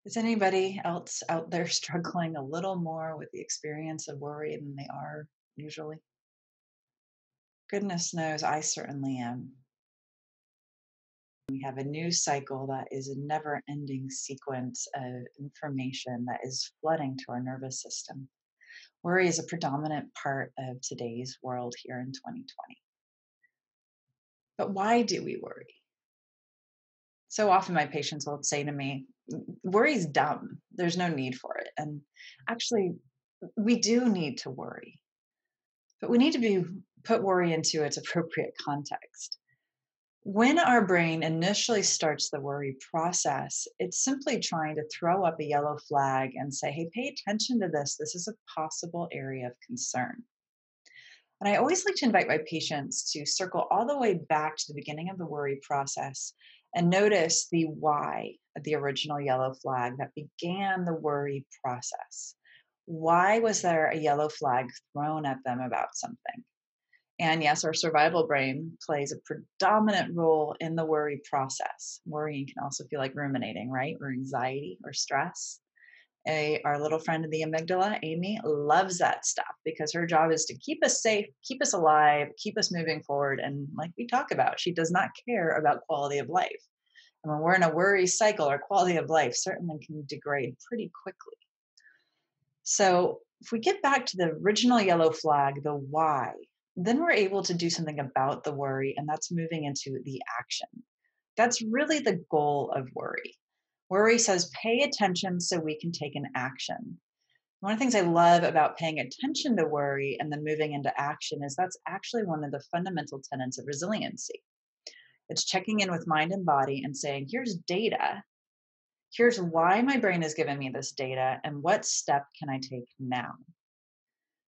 Is anybody else out there struggling a little more with the experience of worry than they are usually? Goodness knows I certainly am. We have a news cycle that is a never ending sequence of information that is flooding to our nervous system. Worry is a predominant part of today's world here in 2020. But why do we worry? So often my patients will say to me, worry's dumb. There's no need for it. And actually, we do need to worry. But we need to be put worry into its appropriate context. When our brain initially starts the worry process, it's simply trying to throw up a yellow flag and say, hey, pay attention to this. This is a possible area of concern. And I always like to invite my patients to circle all the way back to the beginning of the worry process and notice the why of the original yellow flag that began the worry process. Why was there a yellow flag thrown at them about something? And yes, our survival brain plays a predominant role in the worry process. Worrying can also feel like ruminating, right? Or anxiety or stress. Our little friend in the amygdala, Amy, loves that stuff because her job is to keep us safe, keep us alive, keep us moving forward. And like we talk about, she does not care about quality of life. And when we're in a worry cycle, our quality of life certainly can degrade pretty quickly. So if we get back to the original yellow flag, the why, then we're able to do something about the worry, and that's moving into the action. That's really the goal of worry. Worry says pay attention so we can take an action. One of the things I love about paying attention to worry and then moving into action is that's actually one of the fundamental tenets of resiliency. It's checking in with mind and body and saying, here's data. Here's why my brain has given me this data, and what step can I take now?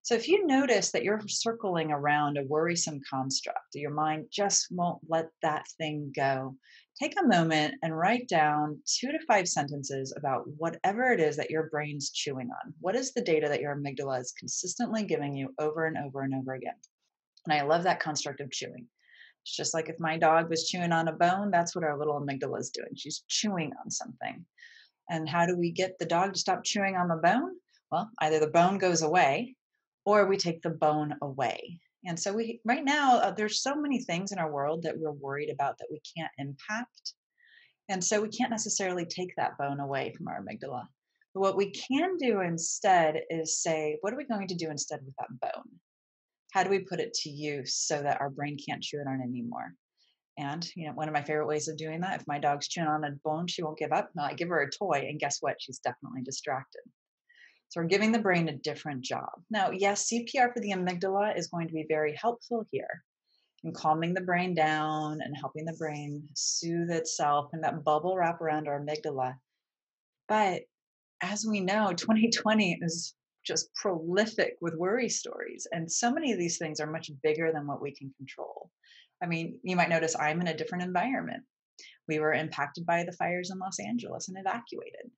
So if you notice that you're circling around a worrisome construct, your mind just won't let that thing go, take a moment and write down 2 to 5 sentences about whatever it is that your brain's chewing on. What is the data that your amygdala is consistently giving you over and over and over again? And I love that construct of chewing. It's just like if my dog was chewing on a bone, that's what our little amygdala is doing. She's chewing on something. And how do we get the dog to stop chewing on the bone? Well, either the bone goes away or we take the bone away. And so we right now there's so many things in our world that we're worried about that we can't impact. And so we can't necessarily take that bone away from our amygdala. But what we can do instead is say, what are we going to do instead with that bone? How do we put it to use so that our brain can't chew it on anymore? And, one of my favorite ways of doing that, if my dog's chewing on a bone, she won't give up. No, I give her a toy, and guess what? She's definitely distracted. So we're giving the brain a different job. Now, yes, CPR for the amygdala is going to be very helpful here in calming the brain down and helping the brain soothe itself and that bubble wrap around our amygdala. But as we know, 2020 is just prolific with worry stories. And so many of these things are much bigger than what we can control. I mean, you might notice I'm in a different environment. We were impacted by the fires in Los Angeles and evacuated.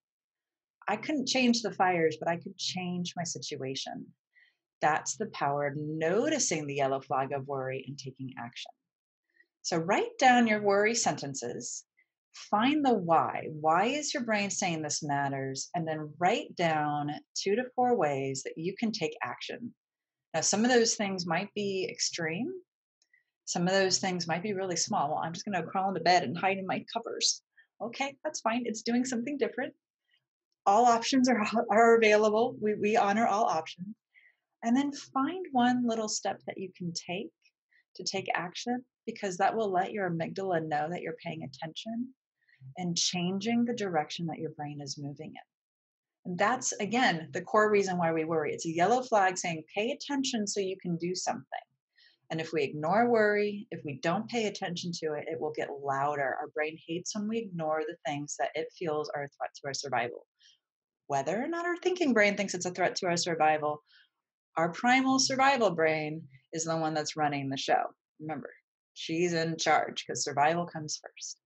I couldn't change the fires, but I could change my situation. That's the power of noticing the yellow flag of worry and taking action. So write down your worry sentences, find the why. Why is your brain saying this matters? And then write down 2 to 4 ways that you can take action. Now, some of those things might be extreme. Some of those things might be really small. Well, I'm just going to crawl into bed and hide in my covers. Okay, that's fine. It's doing something different. All options are available. We honor all options. And then find one little step that you can take to take action because that will let your amygdala know that you're paying attention and changing the direction that your brain is moving in. And that's, again, the core reason why we worry. It's a yellow flag saying, pay attention so you can do something. And if we ignore worry, if we don't pay attention to it, it will get louder. Our brain hates when we ignore the things that it feels are a threat to our survival. Whether or not our thinking brain thinks it's a threat to our survival, our primal survival brain is the one that's running the show. Remember, she's in charge because survival comes first.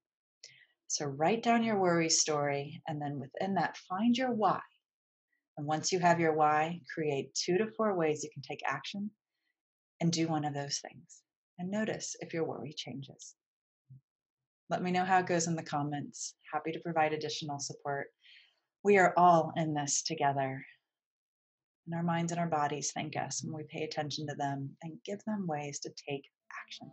So write down your worry story, and then within that, find your why. And once you have your why, create 2 to 4 ways you can take action and do one of those things. And notice if your worry changes. Let me know how it goes in the comments. Happy to provide additional support. We are all in this together, and our minds and our bodies thank us when we pay attention to them and give them ways to take action.